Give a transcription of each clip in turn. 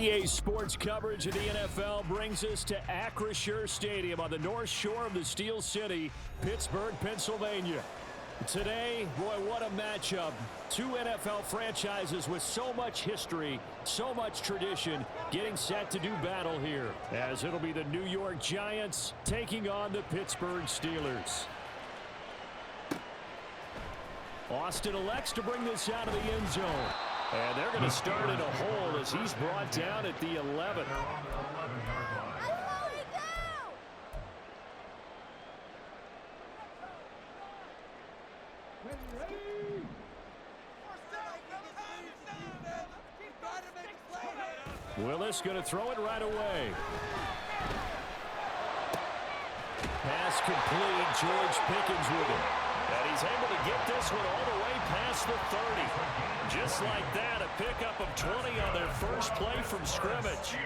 EA Sports coverage of the NFL brings us to Acrisure Stadium on the north shore of the Steel City, Pittsburgh, Pennsylvania. Today, boy, what a matchup. Two NFL franchises with so much history, so much tradition, getting set to do battle here, as it'll be the New York Giants taking on the Pittsburgh Steelers. Austin elects to bring this out of the end zone. And they're going to start in a hole as he's brought down at the 11. Willis going to throw it right away. Pass complete. George Pickens with it. And he's able to get this one all the way past the 30. Just like that, a pickup of 20 on their first play from scrimmage.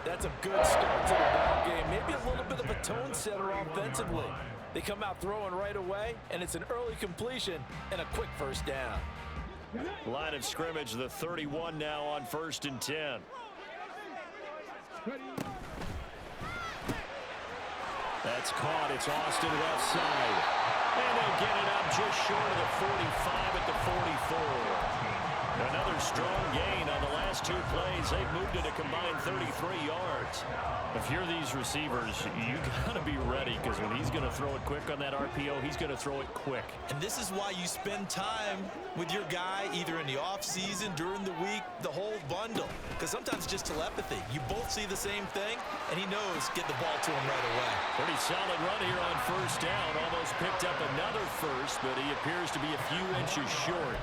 That's a good start to the ball game. Maybe a little bit of a tone setter offensively. They come out throwing right away, and it's an early completion and a quick first down. Line of scrimmage, the 31 now on 1st and 10. That's caught. It's Austin left side. And they'll get it up just short of the 45 at the 44. Another strong gain on the last two plays. They've moved it a combined 33 yards. If you're these receivers, you got to be ready, because when he's going to throw it quick on that RPO, he's going to throw it quick. And this is why you spend time with your guy either in the offseason, during the week, the whole bundle. Because sometimes it's just telepathy. You both see the same thing, and he knows get the ball to him right away. Pretty solid run here on first down. Almost picked up another first, but he appears to be a few inches short.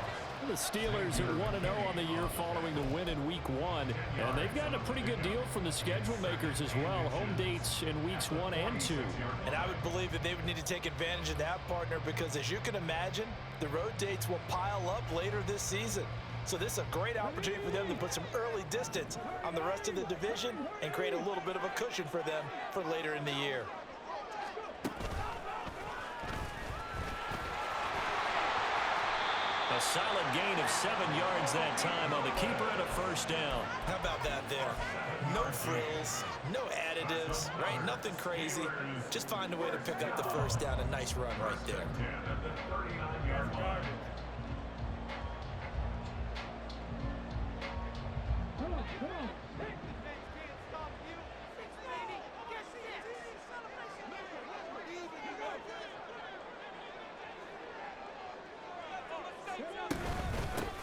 The Steelers are 1-0 on the year following the win in Week 1, and they've gotten a pretty good deal from the schedule makers as well. Home dates in Weeks 1 and 2. And I would believe that they would need to take advantage of that, partner, because as you can imagine, the road dates will pile up later this season. So this is a great opportunity for them to put some early distance on the rest of the division and create a little bit of a cushion for them for later in the year. A solid gain of 7 yards that time on the keeper and a first down. How about that there? No frills, no additives, right? Nothing crazy. Just find a way to pick up the first down. A nice run right there.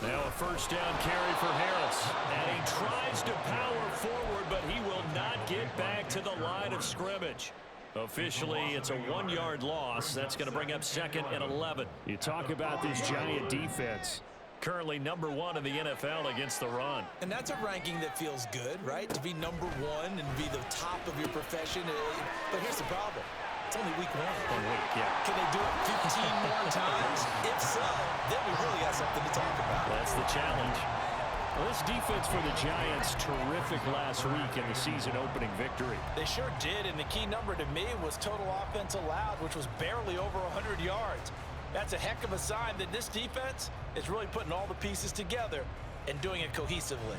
Now a first down carry for Harris. And he tries to power forward, but he will not get back to the line of scrimmage. Officially, it's a 1-yard loss. That's going to bring up 2nd and 11. You talk about this Giant defense. Currently number 1 in the NFL against the run. And that's a ranking that feels good, right? To be number 1 and be the top of your profession. But here's the problem. It's only week 1. Can they do it 15 more times? If so, then we really got something to talk about. That's the challenge. Well, this defense for the Giants, terrific last week in the season-opening victory. They sure did, and the key number to me was total offense allowed, which was barely over 100 yards. That's a heck of a sign that this defense is really putting all the pieces together and doing it cohesively.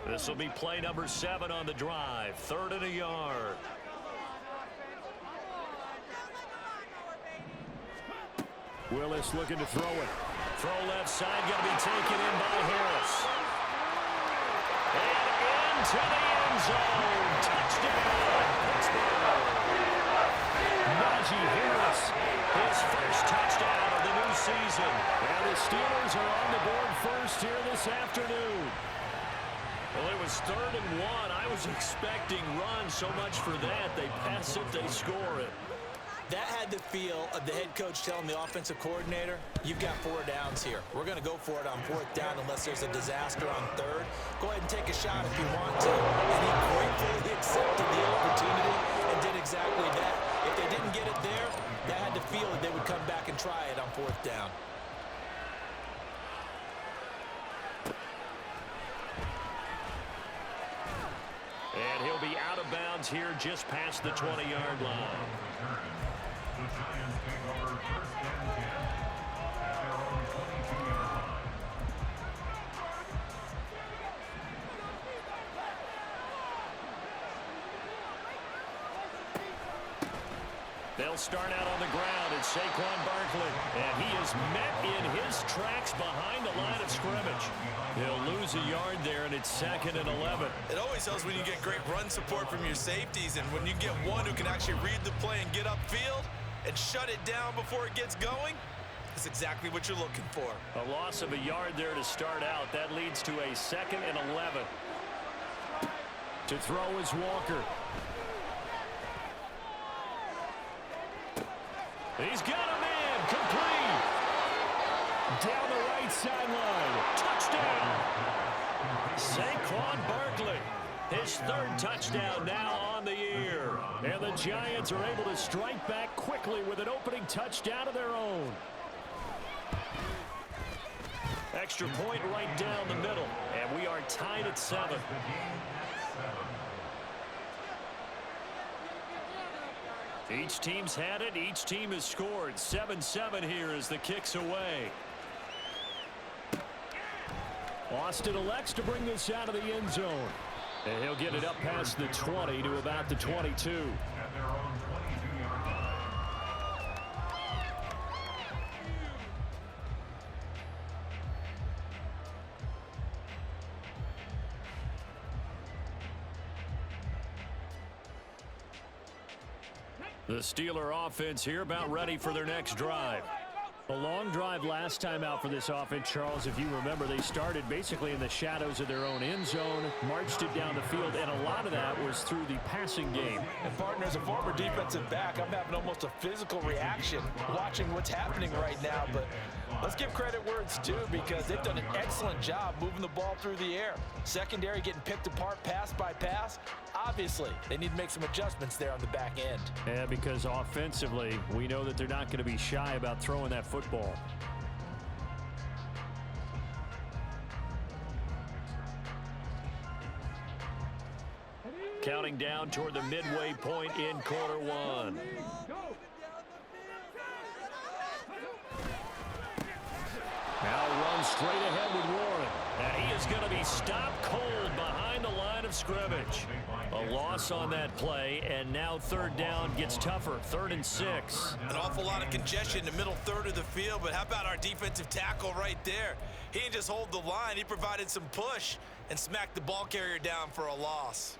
This will be play number 7 on the drive. 3rd and a yard. Willis looking to throw it. Throw left side, going to be taken in by Harris. And into the end zone. Touchdown, Pittsburgh. Najee Harris, his first touchdown of the new season. And the Steelers are on the board first here this afternoon. Well, it was 3rd and 1. I was expecting run so much for that. They pass it, they score it. That had the feel of the head coach telling the offensive coordinator, you've got 4 downs here. We're going to go for it on 4th down unless there's a disaster on 3rd. Go ahead and take a shot if you want to. And he gratefully accepted the opportunity and did exactly that. If they didn't get it there, that had the feel that they would come back and try it on 4th down. And he'll be out of bounds here just past the 20-yard line. The Giants take over 1st and 10 at their own 22-yard line. They'll start out on the ground. It's Saquon Barkley. And he is met in his tracks behind the line of scrimmage. He'll lose a yard there, and it's 2nd and 11. It always helps when you get great run support from your safeties, and when you get one who can actually read the play and get upfield and shut it down before it gets going, that's exactly what you're looking for. A loss of a yard there to start out. That leads to a 2nd and 11. To throw is Walker. He's got a man. Complete. Down the right sideline. Touchdown. Saquon Barkley. His 3rd touchdown now on the year. And the Giants are able to strike back quickly with an opening touchdown of their own. Extra point right down the middle. And we are tied at 7. Each team's had it. Each team has scored. 7-7 here as the kick's away. Austin elects to bring this out of the end zone. And he'll get it up past the 20 to about the 22. The Steeler offense here about ready for their next drive. A long drive last time out for this offense, Charles. If you remember, they started basically in the shadows of their own end zone, marched it down the field, and a lot of that was through the passing game. And partner, as a former defensive back, I'm having almost a physical reaction watching what's happening right now. But let's give credit where it's due, because they've done an excellent job moving the ball through the air. Secondary getting picked apart pass by pass. Obviously, they need to make some adjustments there on the back end. Yeah, because offensively, we know that they're not going to be shy about throwing that football. Counting down toward the midway point in quarter 1. Now runs straight ahead with Warren. And he is going to be stopped cold behind the line of scrimmage. A loss on that play, and now 3rd down gets tougher. 3rd and 6. An awful lot of congestion in the middle third of the field, but how about our defensive tackle right there? He didn't just hold the line, he provided some push and smacked the ball carrier down for a loss.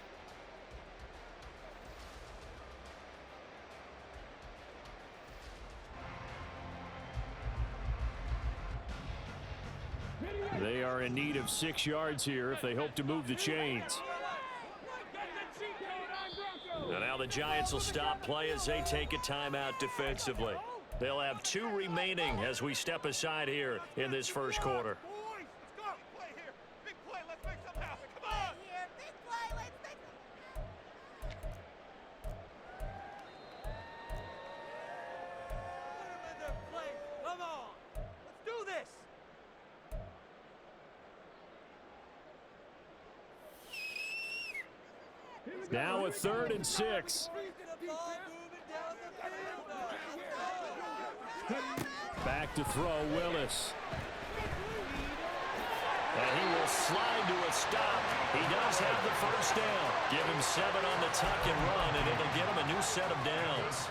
They are in need of 6 yards here if they hope to move the chains. And now the Giants will stop play as they take a timeout defensively. They'll have 2 remaining as we step aside here in this first quarter. Now a 3rd and 6. Back to throw, Willis. And he will slide to a stop. He does have the first down. Give him 7 on the tuck and run, and it'll get him a new set of downs.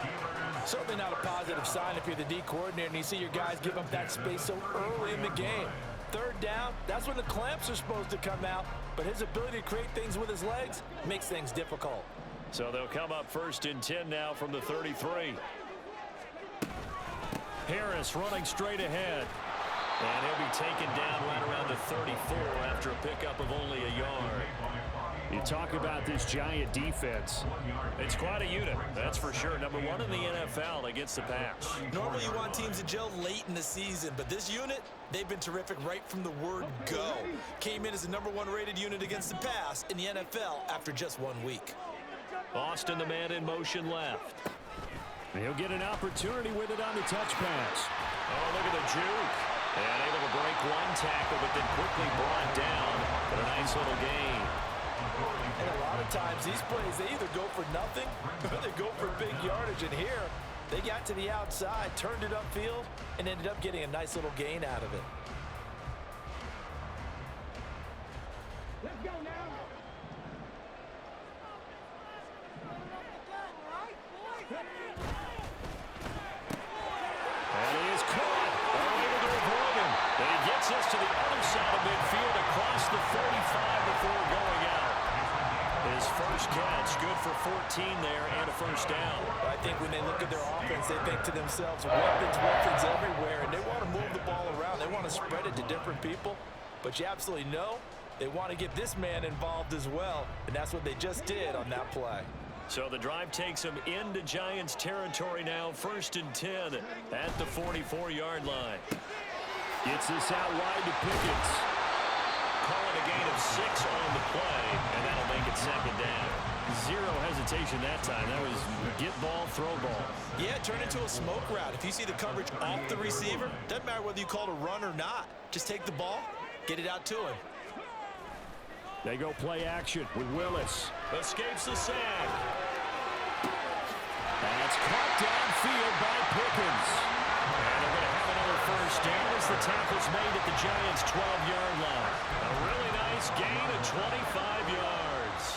Certainly not a positive sign if you're the D coordinator and you see your guys give up that space so early in the game. 3rd down, that's when the clamps are supposed to come out, but his ability to create things with his legs makes things difficult. So they'll come up 1st and 10 now from the 33. Harris running straight ahead. And he'll be taken down right around the 34 after a pickup of only a yard. You talk about this Giant defense. It's quite a unit, that's for sure. Number 1 in the NFL against the pass. Normally you want teams to gel late in the season, but this unit, they've been terrific right from the word go. Came in as the number 1 rated unit against the pass in the NFL after just 1 week. Austin, the man in motion left. He'll get an opportunity with it on the touch pass. Oh, look at the juke. And able to break 1 tackle, but then quickly brought down for a nice little gain. And a lot of times these plays, they either go for nothing or they go for big yardage. And here, they got to the outside, turned it upfield, and ended up getting a nice little gain out of it. Let's go now. first catch. Good for 14 there and a first down. I think when they look at their offense, they think to themselves, weapons everywhere, and they want to move the ball around. They want to spread it to different people, but you absolutely know they want to get this man involved as well, and that's what they just did on that play. So the drive takes them into Giants territory now, 1st and 10 at the 44-yard line. Gets this out wide to Pickens. Call it a gain of 6 on the play, and that'll make it 2nd down. Zero hesitation that time. That was get ball, throw ball. Yeah, turn into a smoke route. If you see the coverage off the receiver, doesn't matter whether you call it a run or not. Just take the ball, get it out to him. They go play action with Willis. Escapes the sack. That's caught downfield by Pickens. And they're going to have another first down as the tackle's made at the Giants' 12-yard line. A really nice gain of 25 yards.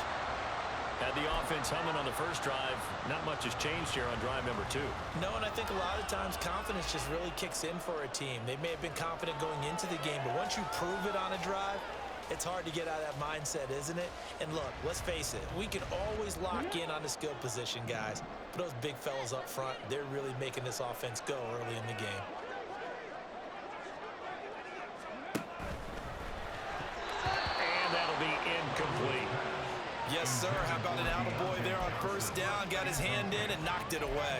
Had the offense humming on the first drive. Not much has changed here on drive number 2. No, and I think a lot of times confidence just really kicks in for a team. They may have been confident going into the game, but once you prove it on a drive, it's hard to get out of that mindset, isn't it? And look, let's face it, we can always lock in on the skill position, guys. But those big fellas up front, they're really making this offense go early in the game. And that'll be incomplete. Yes, sir. How about an attaboy there on first down? Got his hand in and knocked it away.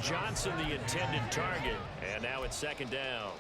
Johnson the intended target, and now it's 2nd down.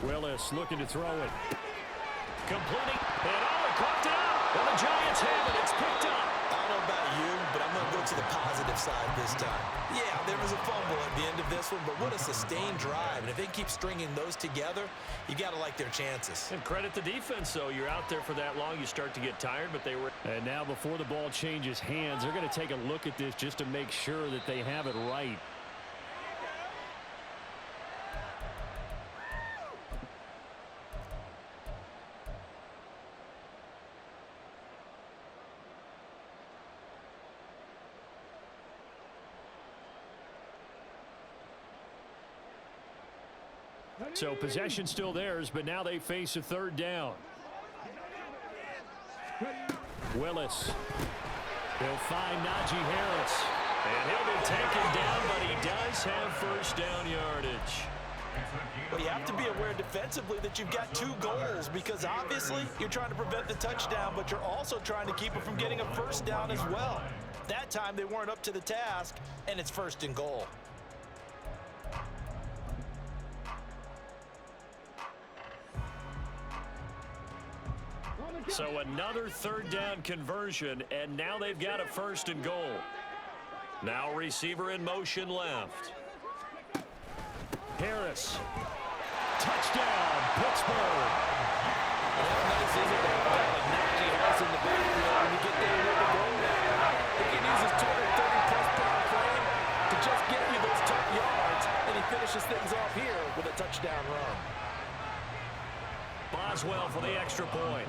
Willis looking to throw it. Completing. And oh, it caught it up. And the Giants have it. It's picked up. I don't know about you, but I'm going to go to the positive side this time. Yeah, there was a fumble at the end of this one, but what a sustained drive. And if they keep stringing those together, you got to like their chances. And credit the defense, though. You're out there for that long, you start to get tired, but they were. And now before the ball changes hands, they're going to take a look at this just to make sure that they have it right. So possession still theirs, but now they face a 3rd down. Willis. He'll find Najee Harris. And he'll be taken down, but he does have first down yardage. Well, you have to be aware defensively that you've got 2 goals because obviously you're trying to prevent the touchdown, but you're also trying to keep it from getting a first down as well. That time they weren't up to the task, and it's 1st and goal. So another 3rd down conversion, and now they've got a 1st and goal. Now receiver in motion left. Harris. Touchdown, Pittsburgh. Nice, isn't it? Najee Harris in the backfield. When you get there with the goal now, he can use his 230-plus pound frame to just get you those tough yards, and he finishes things off here with a touchdown run. Boswell for the extra point.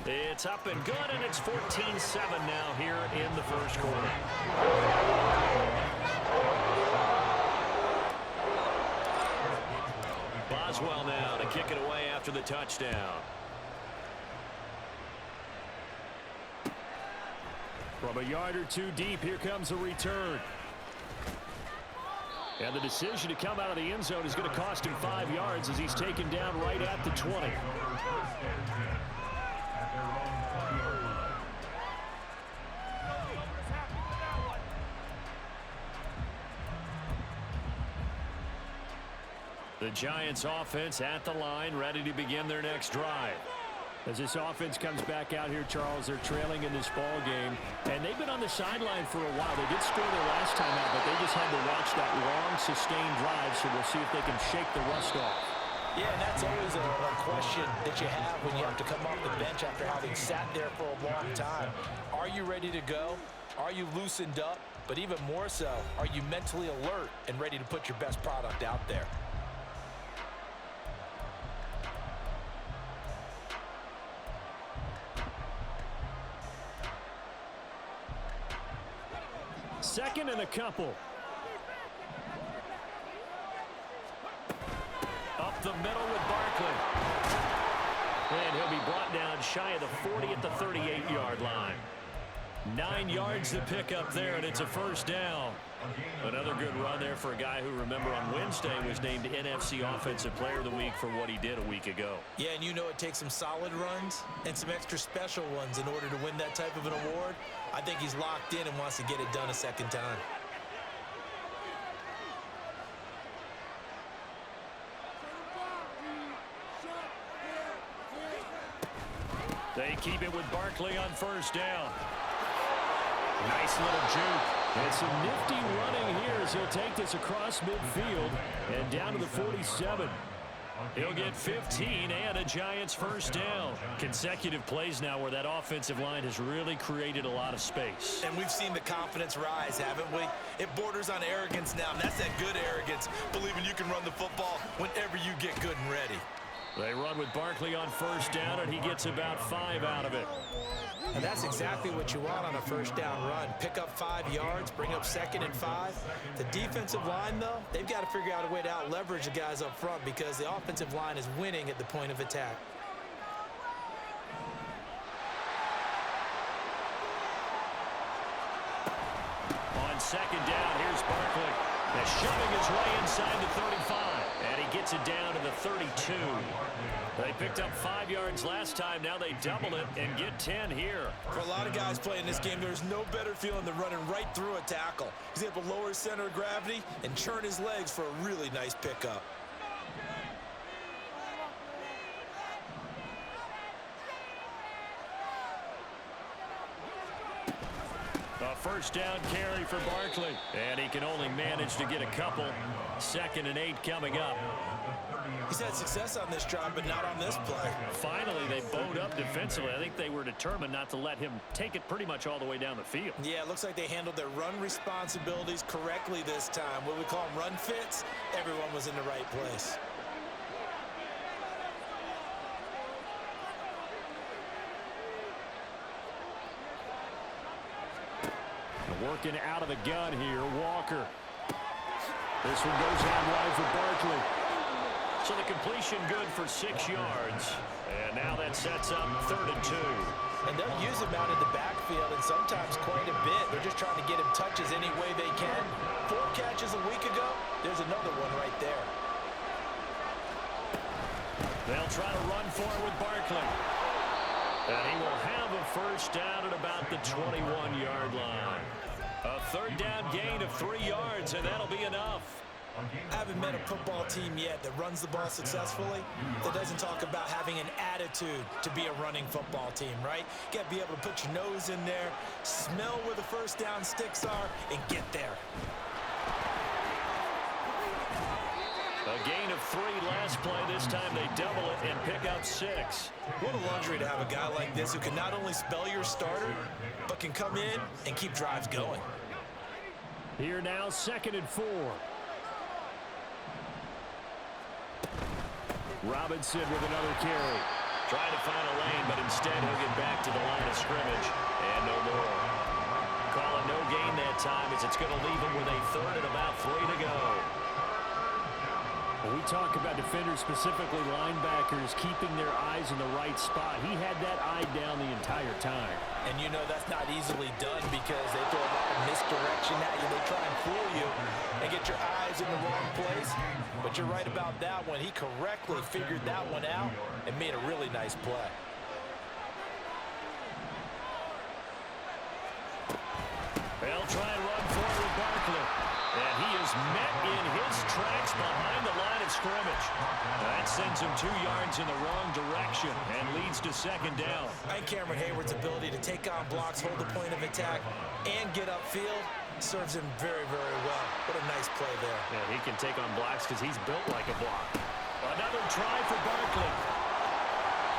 It's up and good, and it's 14-7 now here in the 1st quarter. Boswell now to kick it away after the touchdown. From a yard or 2 deep, here comes a return. And the decision to come out of the end zone is going to cost him 5 yards as he's taken down right at the 20. The Giants offense at the line, ready to begin their next drive. As this offense comes back out here, Charles, they're trailing in this ball game, and they've been on the sideline for a while. They did score their last time out, but they just had to watch that long, sustained drive, so we'll see if they can shake the rust off. Yeah, and that's always a question that you have when you have to come off the bench after having sat there for a long time. Are you ready to go? Are you loosened up? But even more so, are you mentally alert and ready to put your best product out there? Second and a couple. Up the middle with Barkley. And he'll be brought down shy of the 40 at the 38-yard line. 9 yards to pick up there, and it's a first down. Another good run there for a guy who, remember, on Wednesday was named NFC Offensive Player of the Week for what he did a week ago. Yeah, and you know it takes some solid runs and some extra special ones in order to win that type of an award. I think he's locked in and wants to get it done a second time. They keep it with Barkley on first down. Nice little juke. And some nifty running here as he'll take this across midfield and down to the 47. He'll get 15 and a Giants first down. Consecutive plays now where that offensive line has really created a lot of space. And we've seen the confidence rise, haven't we? It borders on arrogance now, and that's that good arrogance, believing you can run the football whenever you get good and ready. They run with Barkley on first down, and he gets about 5 out of it. And that's exactly what you want on a first down run. Pick up 5 yards, bring up 2nd and 5. The defensive line, though, they've got to figure out a way to out-leverage the guys up front because the offensive line is winning at the point of attack. On second down, here's Barkley. They're shoving his way inside the 35, and he gets it down to the 32. They picked up 5 yards last time. Now they double it and get 10 here. For a lot of guys playing this game, there's no better feeling than running right through a tackle. He's able to lower his center of gravity and churn his legs for a really nice pickup. A first down carry for Barkley, and he can only manage to get a couple. 2nd and 8 coming up. He's had success on this drive, but not on this play. Finally, they bowed up defensively. I think they were determined not to let him take it pretty much all the way down the field. Yeah, it looks like they handled their run responsibilities correctly this time. What we call them run fits, everyone was in the right place. Working out of the gun here, Walker. This one goes out wide for Barkley. So the completion good for 6 yards. And now that sets up 3rd and 2. And they'll use him out in the backfield and sometimes quite a bit. They're just trying to get him touches any way they can. 4 catches a week ago. There's another one right there. They'll try to run for it with Barkley. And he will have a first down at about the 21-yard line. A 3rd down gain of 3 yards, and that'll be enough. I haven't met a football team yet that runs the ball successfully that doesn't talk about having an attitude to be a running football team, right? You got to be able to put your nose in there, smell where the first down sticks are, and get there. A gain of 3 last play. This time they double it and pick up 6. What a luxury to have a guy like this who can not only spell your starter, but can come in and keep drives going. Here now, 2nd and 4. Robinson with another carry. Trying to find a lane, but instead he'll get back to the line of scrimmage. And no more. Calling no gain that time as it's going to leave him with a 3rd and about 3 to go. When we talk about defenders, specifically linebackers, keeping their eyes in the right spot, he had that eye down the entire time. And you know that's not easily done because they throw a lot of misdirection at you. They try and fool you and get your eyes in the wrong place. But you're right about that one. He correctly figured that one out and made a really nice play. They'll try and run forward with Barkley. And he is met in his tracks behind the line of scrimmage. That sends him 2 yards in the wrong direction and leads to second down. And Cameron Hayward's ability to take on blocks, hold the point of attack, and get upfield serves him very, very well. What a nice play there. Yeah, he can take on blocks because he's built like a block. Another try for Barkley.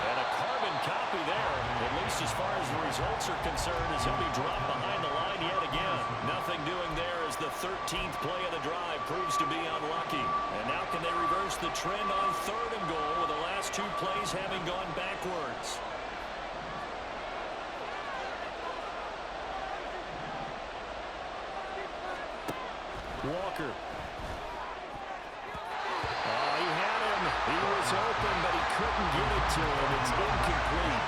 And a carbon copy there, at least as far as the results are concerned, as he'll be dropped behind the line yet again. Nothing doing there as the 13th play of the drive proves to be unlucky. And now can they reverse the trend on 3rd and goal with the last 2 plays having gone backwards? Walker. He had him. He was open, but he couldn't get it to him. It's incomplete.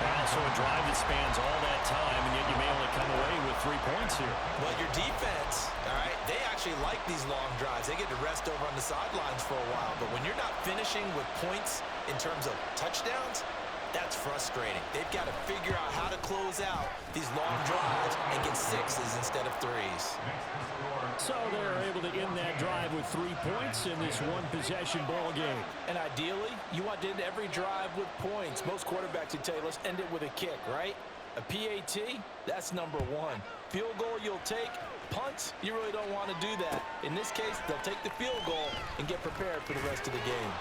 Also a drive that spans all that time, and yet you may only come away with 3 points here. Well, your defense, all right, they actually like these long drives. They get to rest over on the sidelines for a while. But when you're not finishing with points in terms of touchdowns, that's frustrating. They've got to figure out how to close out these long drives and get 6s instead of 3s. So they're able to end that drive with 3 points in this one-possession ball game. And ideally, you want to end every drive with points. Most quarterbacks would tell you, let's end it with a kick, right? A PAT, that's number 1. Field goal you'll take. Punts, you really don't want to do that. In this case, they'll take the field goal and get prepared for the rest of the game.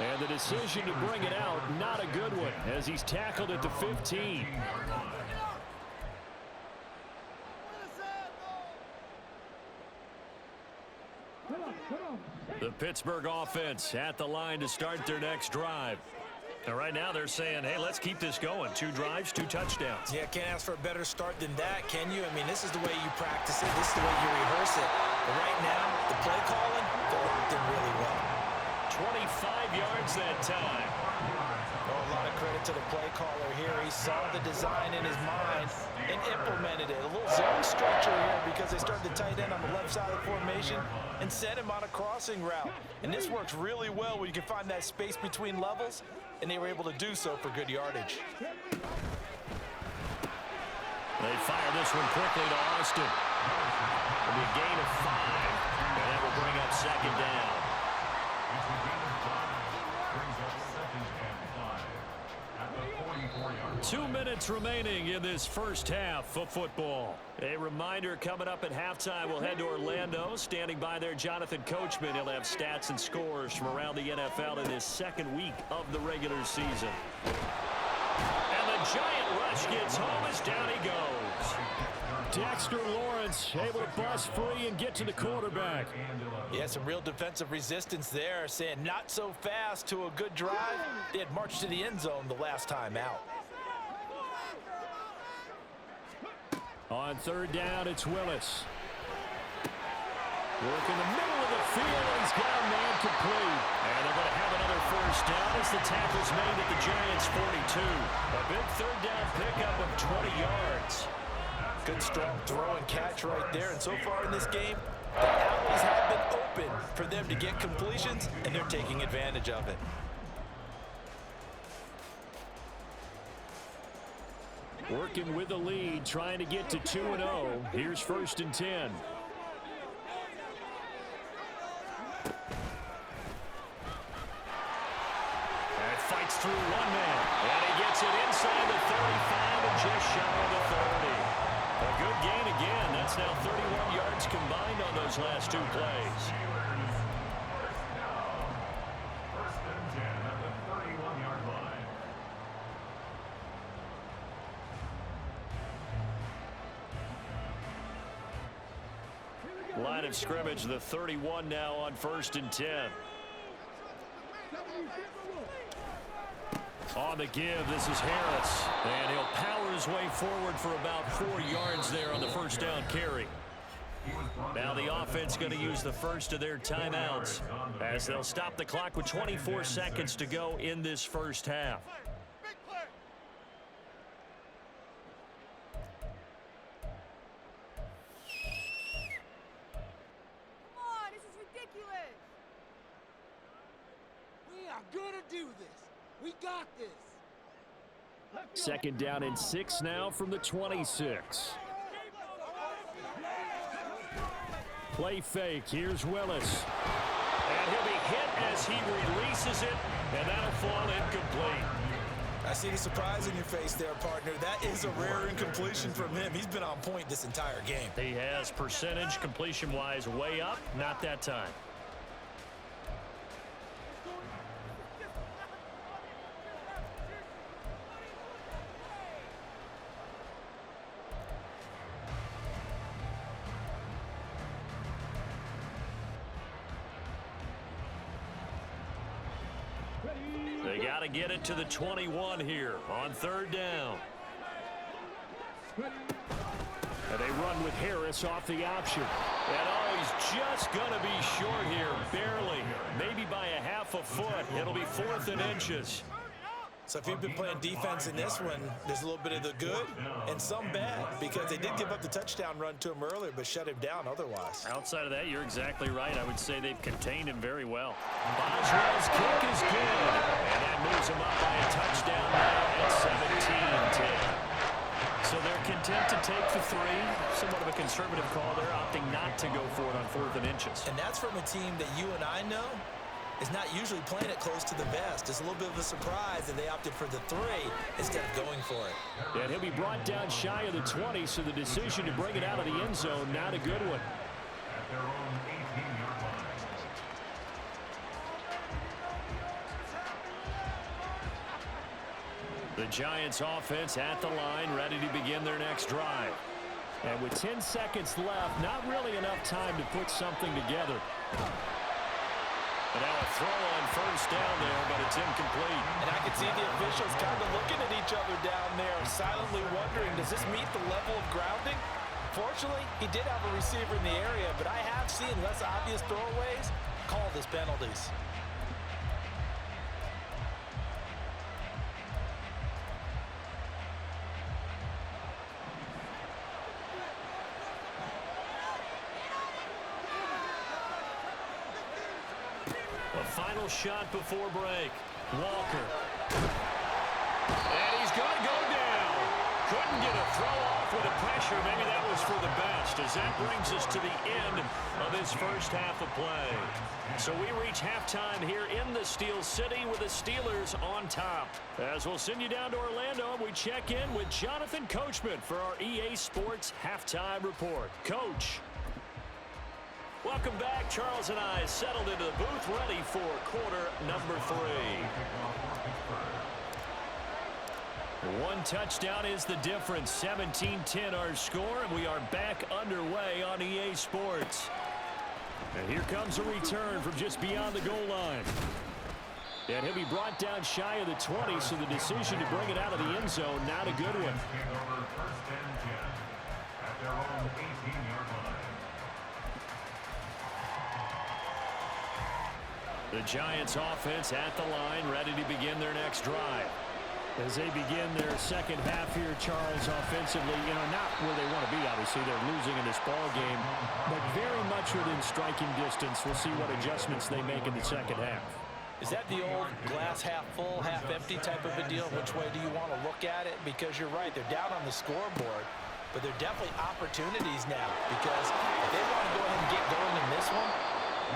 And the decision to bring it out, not a good one, as he's tackled at the 15. The Pittsburgh offense at the line to start their next drive. And right now they're saying, hey, let's keep this going. 2 drives, 2 touchdowns. Yeah, can't ask for a better start than that, can you? I mean, this is the way you practice it. This is the way you rehearse it. But right now, the play calling, they're locked in really well. 25 yards that time. Oh, a lot of credit to the play caller here. He saw the design in his mind and implemented it. A little zone structure here because they started the tight end on the left side of the formation and sent him on a crossing route. And this works really well when you can find that space between levels, and they were able to do so for good yardage. They fire this one quickly to Austin. It'll be a gain of 5, and that will bring up second down. 2 minutes remaining in this first half of football. A reminder, coming up at halftime, we'll head to Orlando. Standing by there, Jonathan Coachman. He'll have stats and scores from around the NFL in his 2nd week of the regular season. And the giant rush gets home as down he goes. Dexter Lawrence able to bust free and get to the quarterback. Yeah, some real defensive resistance there, saying not so fast to a good drive. They had marched to the end zone the last time out. On 3rd down, it's Willis. Work in the middle of the field, and he's got a man complete. And they're going to have another first down as the tackle's made at the Giants' 42. A big 3rd down pickup of 20 yards. Good strong throw and catch right there. And so far in this game, the alleys have been open for them to get completions, and they're taking advantage of it. Working with the lead, trying to get to 2-0. Here's 1st and 10. And fights through one man. And he gets it inside the 35 and just shy of the 30. A good gain again. That's now 31 yards combined on those last 2 plays. Line of scrimmage, the 31 now on 1st and 10. On the give, this is Harris. And he'll power his way forward for about 4 yards there on the first down carry. Now the offense going to use the first of their timeouts as they'll stop the clock with 24 seconds to go in this first half. Gonna do this. We got this. 2nd down and 6 now from the 26. Play fake. Here's Willis. And he'll be hit as he releases it, and that'll fall incomplete. I see the surprise in your face there, partner. That is a rare incompletion from him. He's been on point this entire game. He has percentage completion-wise way up, not that time. They got to get it to the 21 here on third down. And they run with Harris off the option. And oh, he's just going to be short here, barely. Maybe by a half a foot. It'll be 4th and inches. So if you've been playing defense in this one, there's a little bit of the good and some bad, because they did give up the touchdown run to him earlier, but shut him down otherwise. Outside of that, you're exactly right. I would say they've contained him very well. Boswell's kick is good, and that moves him up by a touchdown now at 17-10. So they're content to take the 3. Somewhat of a conservative call. They're opting not to go for it on 4th and inches. And that's from a team that you and I know is not usually playing it close to the vest. It's a little bit of a surprise that they opted for the 3 instead of going for it. And he'll be brought down shy of the 20, so the decision to bring it out of the end zone, not a good one. The Giants offense at the line, ready to begin their next drive. And with 10 seconds left, not really enough time to put something together. And now a throw on first down there, but it's incomplete. And I can see the officials kind of looking at each other down there, silently wondering, does this meet the level of grounding? Fortunately, he did have a receiver in the area, but I have seen less obvious throwaways called as penalties. A final shot before break. Walker. And he's going to go down. Couldn't get a throw off with the pressure. Maybe that was for the best, as that brings us to the end of this first half of play. So we reach halftime here in the Steel City with the Steelers on top. As we'll send you down to Orlando, we check in with Jonathan Coachman for our EA Sports Halftime Report. Coach. Welcome back. Charles and I settled into the booth, ready for quarter number 3. One touchdown is the difference. 17-10 our score, and we are back underway on EA Sports. And here comes a return from just beyond the goal line. And he'll be brought down shy of the 20, so the decision to bring it out of the end zone, not a good one. The Giants offense at the line, ready to begin their next drive. As they begin their second half here, Charles, offensively, not where they want to be, obviously. They're losing in this ball game, but very much within striking distance. We'll see what adjustments they make in the second half. Is that the old glass half full, half empty type of a deal? Which way do you want to look at it? Because you're right, they're down on the scoreboard, but they're definitely opportunities now, because if they want to go ahead and get going in this one,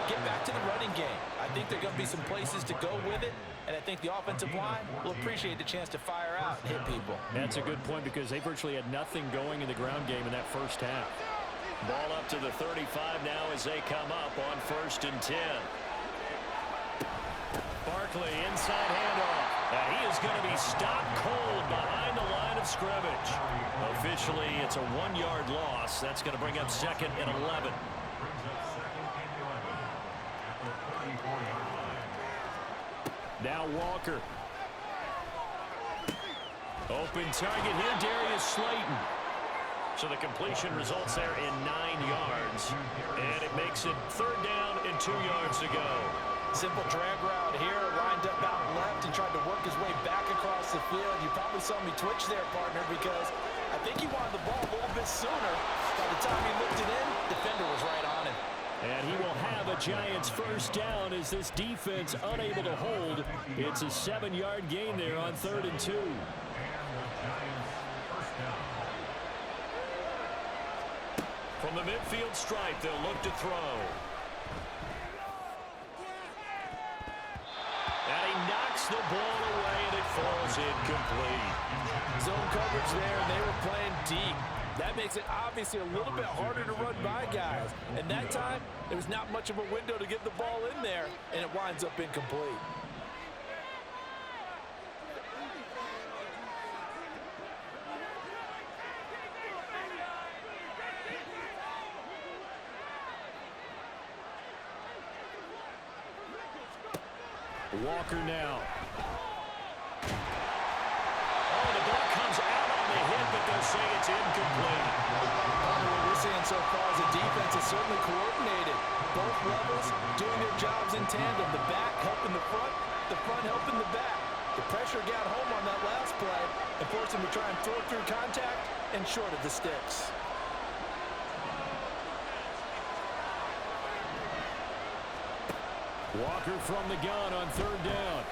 get back to the running game. I think there are going to be some places to go with it, and I think the offensive line will appreciate the chance to fire out and hit people. That's a good point, because they virtually had nothing going in the ground game in that first half. Ball up to the 35 now as they come up on 1st and 10. Barkley inside handoff. And he is going to be stopped cold behind the line of scrimmage. Officially, it's a 1-yard loss. That's going to bring up 2nd and 11. Now Walker. Open target here, Darius Slayton. So the completion results there in 9 yards. And it makes it 3rd down and 2 yards to go. Simple drag route here, lined up out left and tried to work his way back across the field. You probably saw me twitch there, partner, because I think he wanted the ball a little bit sooner. By the time he looked it in, defender was right on him. And he will have a Giants first down as this defense unable to hold. It's a 7-yard gain there on 3rd and 2. From From the midfield stripe, they'll look to throw. And he knocks the ball away, and it falls incomplete. Zone coverage there, and they were playing deep. That makes it obviously a little bit harder to run by guys. And that time, there was not much of a window to get the ball in there, and it winds up incomplete. Walker now. Oh, the ball comes out on the hit, but they'll say it's incomplete. What we're seeing so far is the defense is certainly coordinated. Both levels doing their jobs in tandem. The back helping the front helping the back. The pressure got home on that last play and forced him to try and throw through contact and short of the sticks. Walker from the gun on third down.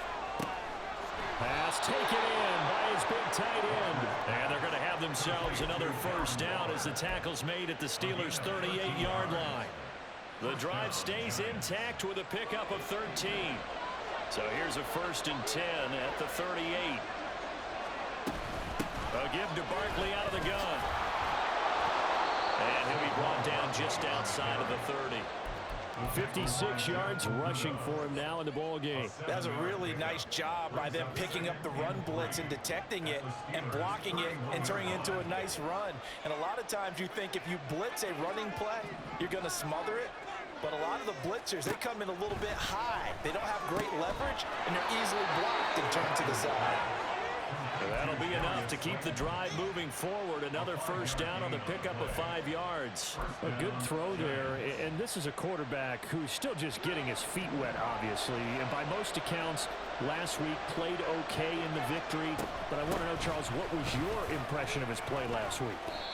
Pass taken in by his big tight end. And they're going to have themselves another first down as the tackle's made at the Steelers' 38-yard line. The drive stays intact with a pickup of 13. So here's a 1st and 10 at the 38. A give to Barkley out of the gun. And he'll be brought down just outside of the 30. 56 yards rushing for him now in the ball game. That's a really nice job by them picking up the run blitz and detecting it and blocking it and turning it into a nice run. And a lot of times you think if you blitz a running play, you're going to smother it. But a lot of the blitzers, they come in a little bit high. They don't have great leverage, and they're easily blocked and turned to the side. That'll be enough to keep the drive moving forward. Another first down on the pickup of 5 yards. A good throw there, and this is a quarterback who's still just getting his feet wet, obviously. And by most accounts, last week played okay in the victory. But I want to know, Charles, what was your impression of his play last week?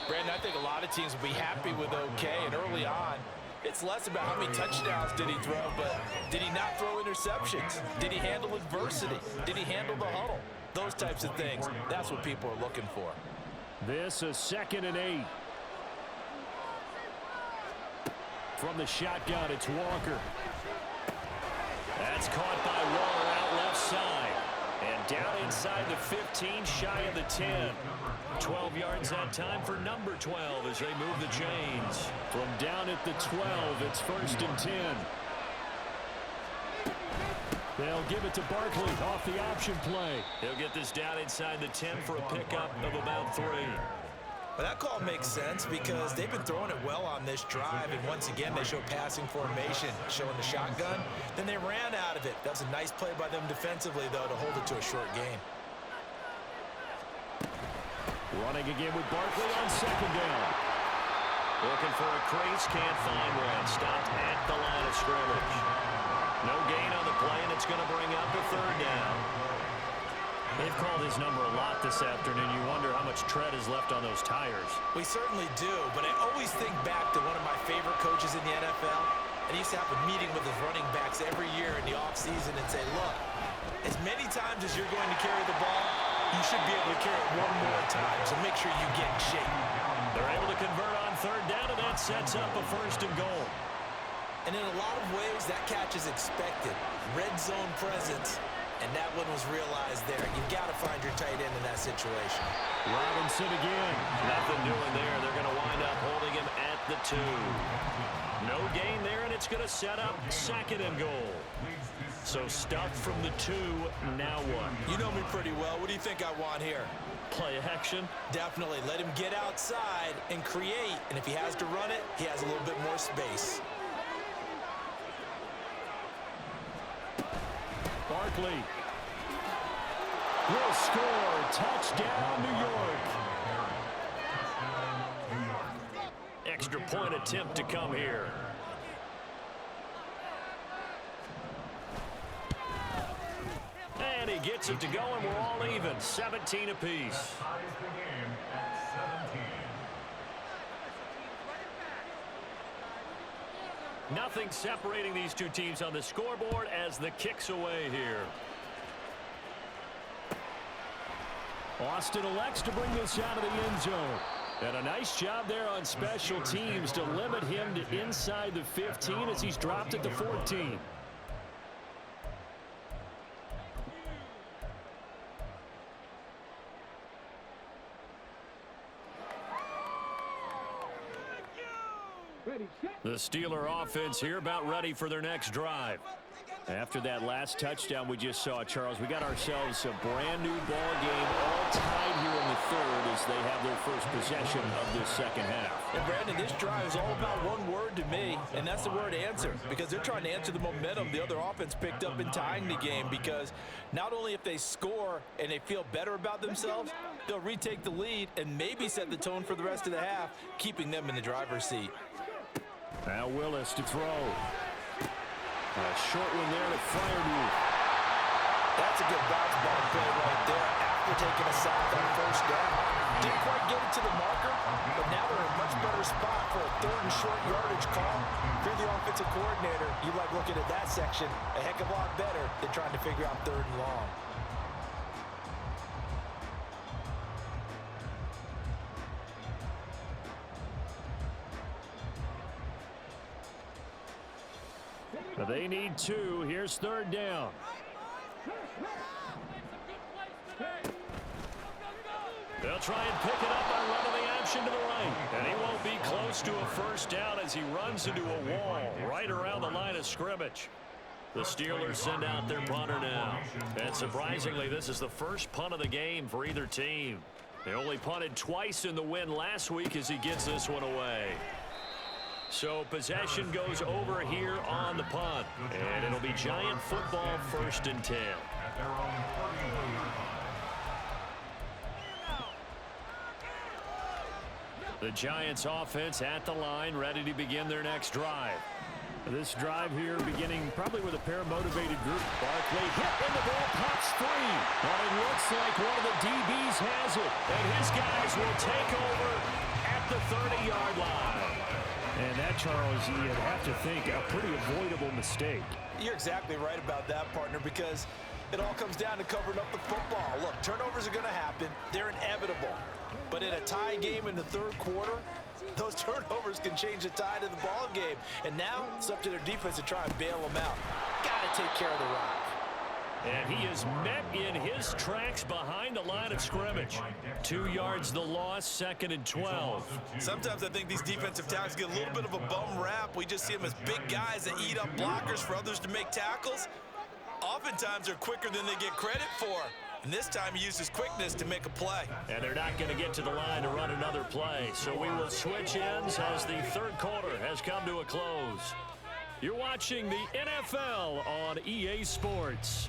Brandon, I think a lot of teams will be happy with okay, and early on, it's less about how many touchdowns did he throw, but did he not throw interceptions? Did he handle adversity? Did he handle the huddle? Those types of things, that's what people are looking for. This is 2nd and 8. From the shotgun, it's Walker. That's caught by Waller out left side. And down inside the 15, shy of the 10. 12 yards that time for number 12 as they move the chains. From down at the 12, it's 1st and 10. They'll give it to Barkley off the option play. He'll get this down inside the 10 for a pickup of about 3. Well, that call makes sense because they've been throwing it well on this drive, and once again they show passing formation, showing the shotgun. Then they ran out of it. That was a nice play by them defensively, though, to hold it to a short gain. Running again with Barkley on 2nd down. Looking for a crease, can't find one. Stopped at the line of scrimmage. No gain on the play, and it's going to bring up a 3rd down. They've called his number a lot this afternoon. You wonder how much tread is left on those tires. We certainly do, but I always think back to one of my favorite coaches in the NFL. And he used to have a meeting with his running backs every year in the offseason and say, look, as many times as you're going to carry the ball, you should be able to carry it one more time, so make sure you get in shape. They're able to convert on 3rd down, and that sets up a 1st and goal. And in a lot of ways, that catch is expected. Red zone presence, and that one was realized there. You've got to find your tight end in that situation. Robinson again. Nothing doing there. They're going to wind up holding him at the 2. No gain there, and it's going to set up 2nd and goal. So stuffed from the 2, now what? You know me pretty well. What do you think I want here? Play action? Definitely. Let him get outside and create, and if he has to run it, he has a little bit more space. Barkley will score. Touchdown, New York. Extra point attempt to come here. And he gets it to go, and we're all even. 17 apiece. Nothing separating these two teams on the scoreboard as the kick's away here. Austin elects to bring this out of the end zone. And a nice job there on special teams to limit him to inside the 15 as he's dropped at the 14. The Steeler offense here about ready for their next drive. After that last touchdown we just saw, Charles, we got ourselves a brand new ball game all tied here in the third as they have their first possession of this second half. And Brandon, this drive is all about one word to me, and that's the word answer, because they're trying to answer the momentum the other offense picked up in tying the game, because not only if they score and they feel better about themselves, they'll retake the lead and maybe set the tone for the rest of the half, keeping them in the driver's seat. Now Willis to throw. A short one there to Freiermuth. That's a good bounce ball play right there after taking a sack on first down. Didn't quite get it to the marker, but now they're in a much better spot for a third and short yardage call. If you're the offensive coordinator, you like looking at that section a heck of a lot better than trying to figure out third and long. They need two. Here's third down. They'll try and pick it up by running the action to the right. And he won't be close to a first down as he runs into a wall right around the line of scrimmage. The Steelers send out their punter now. And surprisingly, this is the first punt of the game for either team. They only punted twice in the win last week as he gets this one away. So possession goes over here on the punt. And it'll be Giant football, 1st and 10. The Giants offense at the line, ready to begin their next drive. This drive here beginning probably with a pair of motivated group. Barkley hit and the ball pops free. But it looks like one of the DBs has it. And his guys will take over at the 30-yard line. And that, Charles, you'd have to think a pretty avoidable mistake. You're exactly right about that, partner, because it all comes down to covering up the football. Look, turnovers are going to happen. They're inevitable. But in a tie game in the third quarter, those turnovers can change the tide of the ball game. And now it's up to their defense to try and bail them out. Got to take care of the run. And he is met in his tracks behind the line of scrimmage. 2 yards the loss, 2nd and 12. Sometimes I think these defensive tackles get a little bit of a bum rap. We just see them as big guys that eat up blockers for others to make tackles. Oftentimes they're quicker than they get credit for. And this time he used his quickness to make a play. And they're not going to get to the line to run another play. So we will switch ends as the third quarter has come to a close. You're watching the NFL on EA Sports.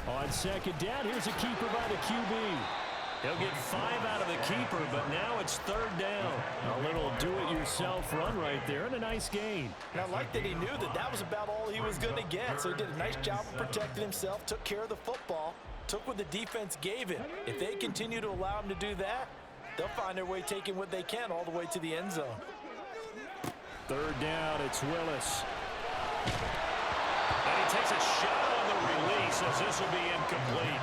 On second down, here's a keeper by the QB. He'll get 5 out of the keeper, but now it's third down. A little do-it-yourself run right there and a nice gain. And I like that he knew that that was about all he was going to get, so he did a nice job of protecting himself, took care of the football, took what the defense gave him. If they continue to allow him to do that, they'll find their way taking what they can all the way to the end zone. Third down, it's Willis. And he takes a shot on the release as this will be incomplete.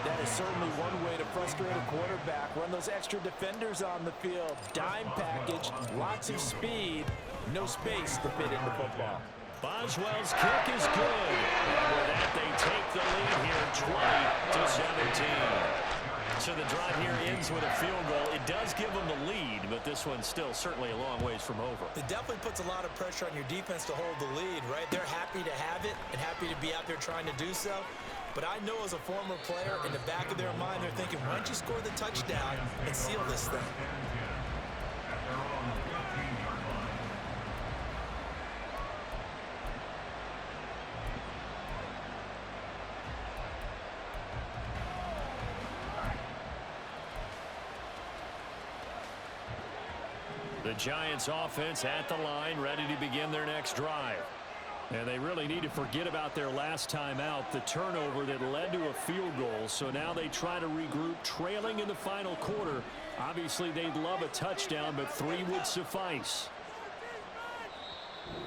That is certainly one way to frustrate a quarterback. Run those extra defenders on the field. Dime package, lots of speed, no space to fit in the football. Boswell's kick is good. And with that, they take the lead here 20-17. So the drive here ends with a field goal. It does give them the lead, but this one's still certainly a long ways from over. It definitely puts a lot of pressure on your defense to hold the lead, right? They're happy to have it and happy to be out there trying to do so. But I know as a former player, in the back of their mind, they're thinking, why don't you score the touchdown and seal this thing? The Giants offense at the line, ready to begin their next drive. And they really need to forget about their last time out, the turnover that led to a field goal. So now they try to regroup, trailing in the final quarter Obviously, they'd love a touchdown, but 3 would suffice.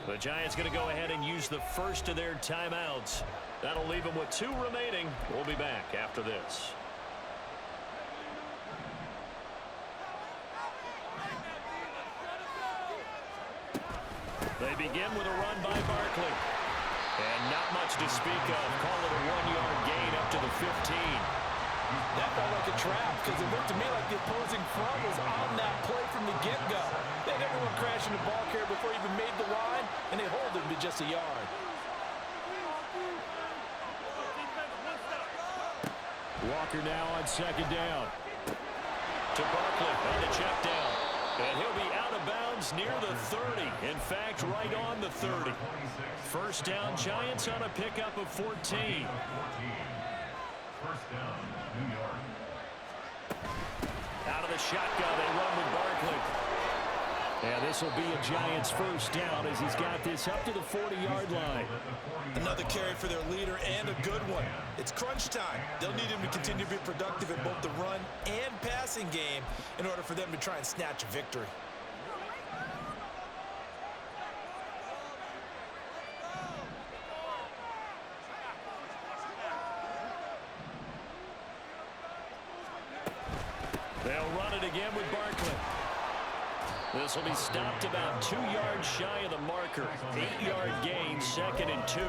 The Giants going to go ahead and use the first of their timeouts. That'll leave them with 2 remaining. We'll be back after this. They begin with a run by Barkley. And not much to speak of. Call it a 1-yard gain up to the 15. That felt like a trap because it looked to me like the opposing front was on that play from the get-go. They had everyone crashing the ball carrier before he even made the line, and they hold him to just a yard. Walker now on 2nd down. To Barkley on the check down. And he'll be out of bounds near the 30. In fact, right on the 30. First down, Giants on a pickup of 14. First down, New York. Out of the shotgun, they run with Barkley. And this will be a Giants first down as he's got this up to the 40-yard line. Another carry for their leader and a good one. It's crunch time. They'll need him to continue to be productive in both the run and passing game in order for them to try and snatch a victory. They'll run it again with Barkley. This will be stopped about 2 yards shy of the marker. 8-yard gain, 2nd and 2.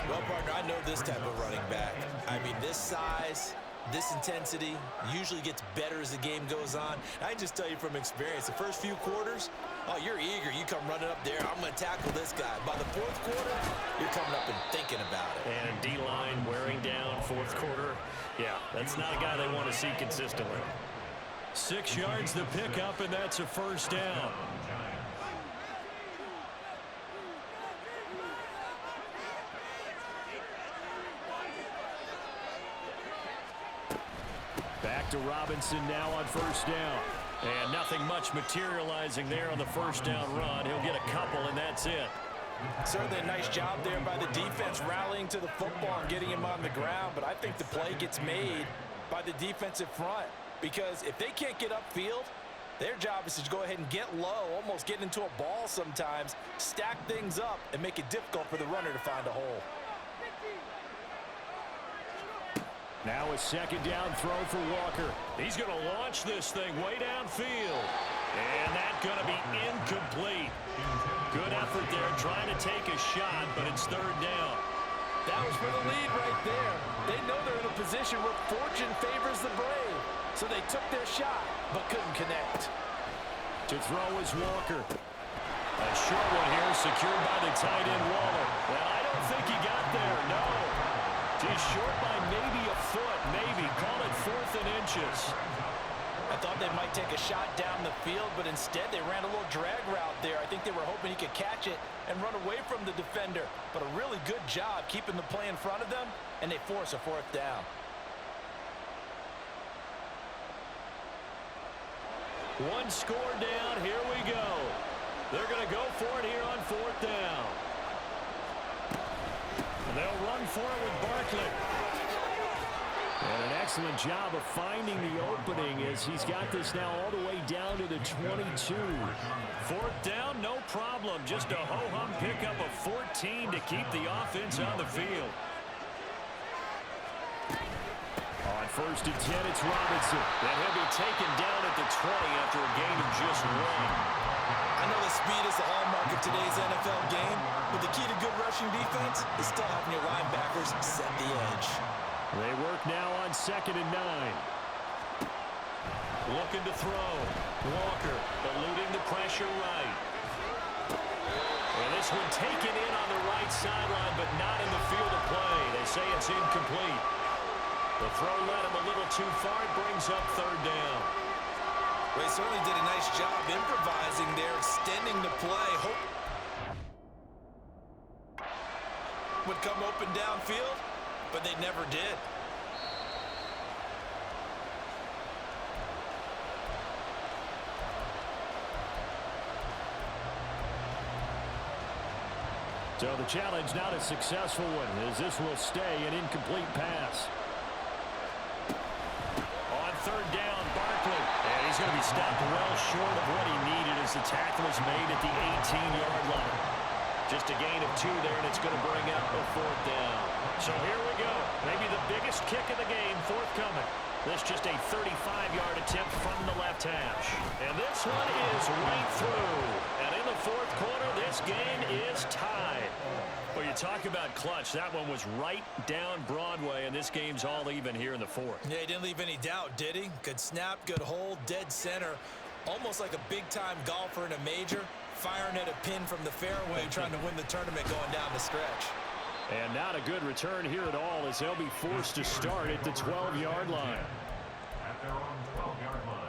Well, partner, I know this type of running back. I mean, this size, this intensity usually gets better as the game goes on. I just tell you from experience, the first few quarters, oh, you're eager. You come running up there. I'm going to tackle this guy. By the 4th quarter, you're coming up and thinking about it. And D-line wearing down 4th quarter. Yeah, that's not a guy they want to see consistently. 6 yards the pickup, and that's a first down. Back to Robinson now on first down. And nothing much materializing there on the first down run. He'll get a couple, and that's it. Certainly a nice job there by the defense rallying to the football and getting him on the ground, but I think the play gets made by the defensive front. Because if they can't get upfield, their job is to go ahead and get low, almost get into a ball sometimes, stack things up, and make it difficult for the runner to find a hole. Now a 2nd down throw for Walker. He's going to launch this thing way downfield. And that's going to be incomplete. Good effort there trying to take a shot, but it's 3rd down. That was for the lead right there. They know they're in a position where fortune favors the brave. So they took their shot, but couldn't connect. To throw is Walker. A short one here, secured by the tight end Waller. Well, I don't think he got there, no. Just short by maybe a foot, maybe. Call it 4th and inches. I thought they might take a shot down the field, but instead they ran a little drag route there. I think they were hoping he could catch it and run away from the defender. But a really good job keeping the play in front of them, and they force a 4th down. One score down, here we go. They're going to go for it here on 4th down. And they'll run for it with Barkley. And an excellent job of finding the opening as he's got this now all the way down to the 22. 4th down, no problem. Just a ho-hum pickup of 14 to keep the offense on the field. On 1st and 10, it's Robinson. And he'll be taken down at the 20 after a gain of just 1. I know the speed is the hallmark of today's NFL game, but the key to good rushing defense is still having your linebackers set the edge. They work now on 2nd and 9. Looking to throw. Walker eluding the pressure right. And this one taken in on the right sideline, but not in the field of play. They say it's incomplete. The throw led him a little too far. It brings up 3rd down. Well, he certainly did a nice job improvising there, extending the play. Would come open downfield, but they never did. So the challenge not a successful one, as this will stay an incomplete pass. On 3rd down, Barkley. And going to be stopped well short of what he needed as the tackle is made at the 18-yard line. Just a gain of 2 there, and it's going to bring up a 4th down. So here we go. Maybe the biggest kick of the game forthcoming. This just a 35-yard attempt from the left hash. And this one is right through. And in the 4th quarter, this game is tied. Well, you talk about clutch. That one was right down Broadway, and this game's all even here in the 4th. Yeah, he didn't leave any doubt, did he? Good snap, good hold, dead center. Almost like a big-time golfer in a major, firing at a pin from the fairway, trying to win the tournament going down the stretch. And not a good return here at all as they'll be forced to start at the 12-yard line. At their own 12-yard line.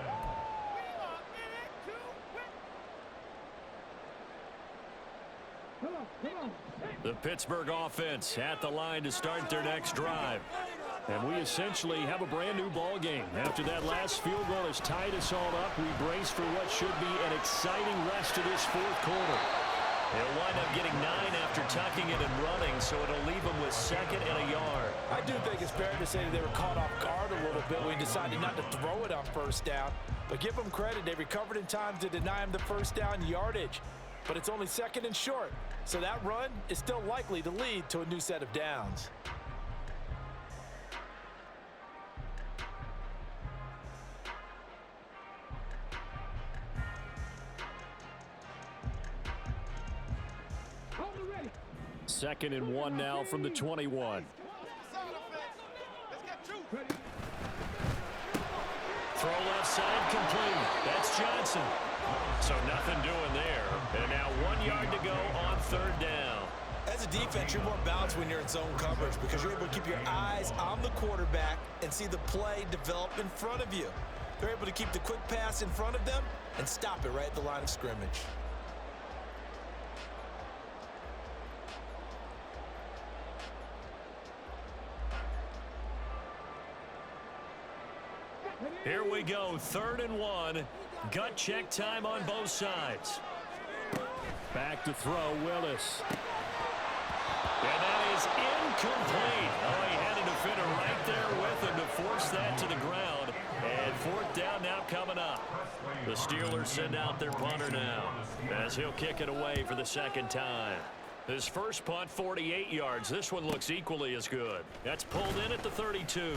The Pittsburgh offense at the line to start their next drive. And we essentially have a brand new ball game. After that last field goal has tied us all up, we brace for what should be an exciting rest of this 4th quarter. They'll wind up getting 9 after tucking it and running, so it'll leave them with 2nd and a yard. I do think it's fair to say that they were caught off guard a little bit when he decided not to throw it on 1st down. But give them credit, they recovered in time to deny him the 1st down yardage. But it's only 2nd and short, so that run is still likely to lead to a new set of downs. Second and 1 now from the 21. Throw left side complete. That's Johnson. So nothing doing there. And now 1 yard to go on 3rd down. As a defense, you're more balanced when you're in zone coverage because you're able to keep your eyes on the quarterback and see the play develop in front of you. They're able to keep the quick pass in front of them and stop it right at the line of scrimmage. Here we go, 3rd and 1. Gut check time on both sides. Back to throw, Willis. And that is incomplete. Oh, he had a defender right there with him to force that to the ground. And 4th down now coming up. The Steelers send out their punter now as he'll kick it away for the 2nd time. His first punt, 48 yards. This one looks equally as good. That's pulled in at the 32.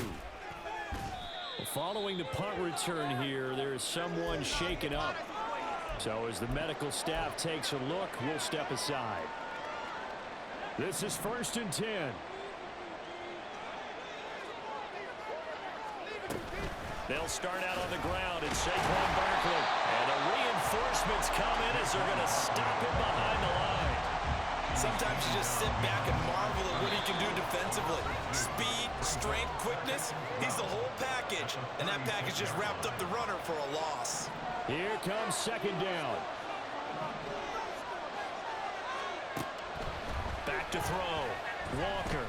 Following the punt return here, there is someone shaken up. So as the medical staff takes a look, we'll step aside. This is 1st and 10. They'll start out on the ground in Saquon Barkley. And the reinforcements come in as they're going to stop him behind the line. Sometimes you just sit back and marvel at what he can do defensively. Speed, strength, quickness, he's the whole package. And that package just wrapped up the runner for a loss. Here comes 2nd down. Back to throw. Walker.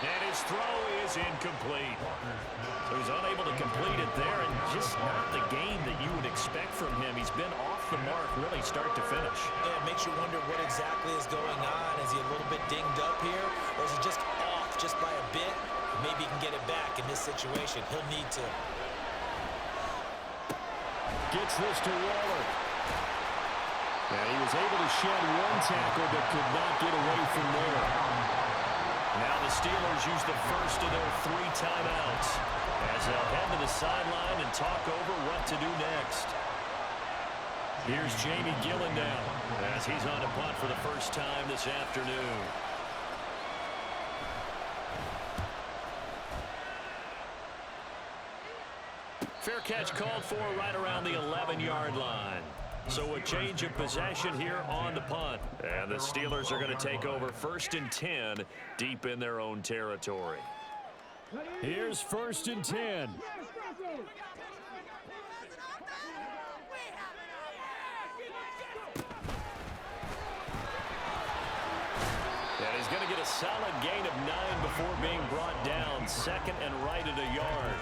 And his throw is incomplete. So he's unable to complete it there, and just not the game that you would expect from him. He's been off the mark really start to finish. Yeah, it makes you wonder what exactly is going on. Is he a little bit dinged up here, or is he just off just by a bit? Maybe he can get it back in this situation. He'll need to. Gets this to Waller. And he was able to shed 1 tackle but could not get away from there. Now the Steelers use the first of their 3 timeouts as they'll head to the sideline and talk over what to do next. Here's Jamie Gillen now as he's on a punt for the first time this afternoon. Fair catch called for right around the 11-yard line. So a change of possession here on the punt. And the Steelers are going to take over 1st and 10 deep in their own territory. Here's 1st and 10. And he's going to get a solid gain of 9 before being brought down. 2nd and right at a yard.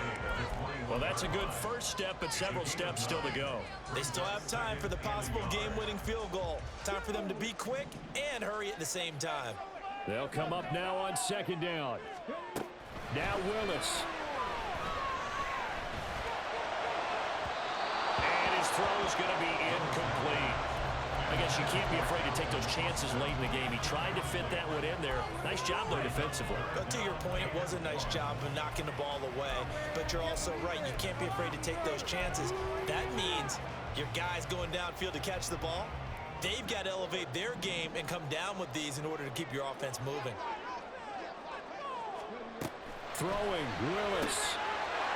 Well, that's a good first step, but several steps still to go. They still have time for the possible game-winning field goal. Time for them to be quick and hurry at the same time. They'll come up now on 2nd down. Now Willis. throw's going to be incomplete. I guess you can't be afraid to take those chances late in the game. He tried to fit that one in there. Nice job, though, defensively. But to your point, it was a nice job of knocking the ball away. But you're also right. You can't be afraid to take those chances. That means your guys going downfield to catch the ball, they've got to elevate their game and come down with these in order to keep your offense moving. Throwing, Willis.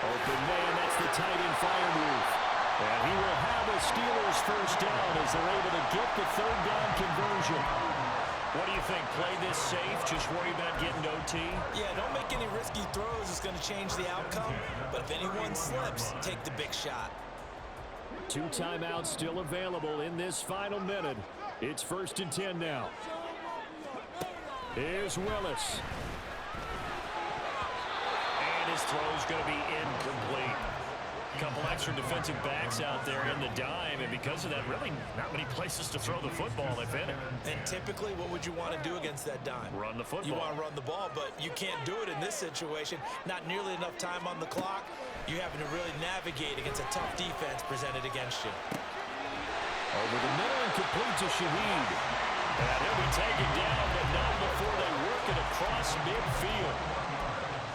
Open man, that's the tight end fire move. And he will have the Steelers first down as they're able to get the third down conversion. What do you think? Play this safe? Just worry about getting OT? Yeah, don't make any risky throws. It's going to change the outcome. But if anyone slips, take the big shot. 2 timeouts still available in this final minute. It's 1st and 10 now. Here's Willis. And his throw's going to be incomplete. Couple extra defensive backs out there in the dime, and because of that, really not many places to throw the football, if any. And typically, what would you want to do against that dime? Run the football. You want to run the ball, but you can't do it in this situation. Not nearly enough time on the clock. You having to really navigate against a tough defense presented against you. Over the middle and complete to Shaheed. And he'll be taken down, but not before they work it across midfield.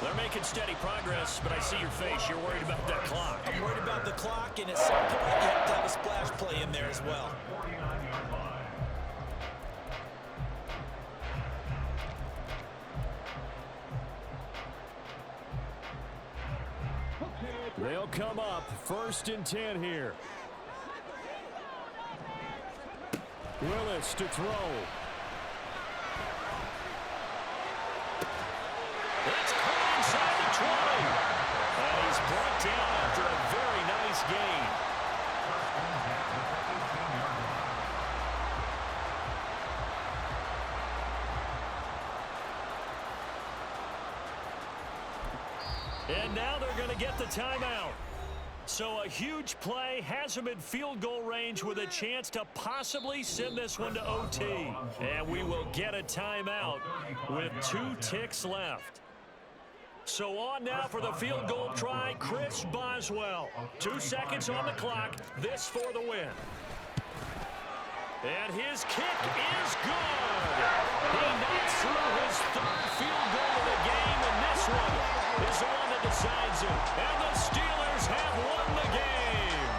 They're making steady progress, but I see your face. You're worried about that clock. I'm worried about the clock, and at some point, you have to have a splash play in there as well. They'll come up 1st and 10 here. Willis to throw. It's caught inside the 20. And he's brought down after a very nice gain. And now they're going to get the timeout. So a huge play has him in field goal range with a chance to possibly send this one to OT. And we will get a timeout with 2 ticks left. So on now for the field goal try, Chris Boswell. 2 seconds on the clock. This for the win. And his kick is good. He knocks through his 3rd field goal of the game, and this one is the one that decides it. And the Steelers have won the game.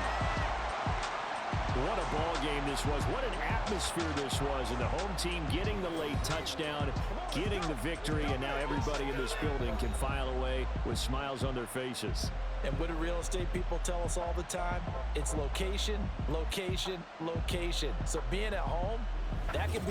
What a ball game this was. What an atmosphere this was. And the home team getting the late touchdown, getting the victory, and now everybody in this building can file away with smiles on their faces. And what do real estate people tell us all the time? It's location, location, location. So being at home, that can be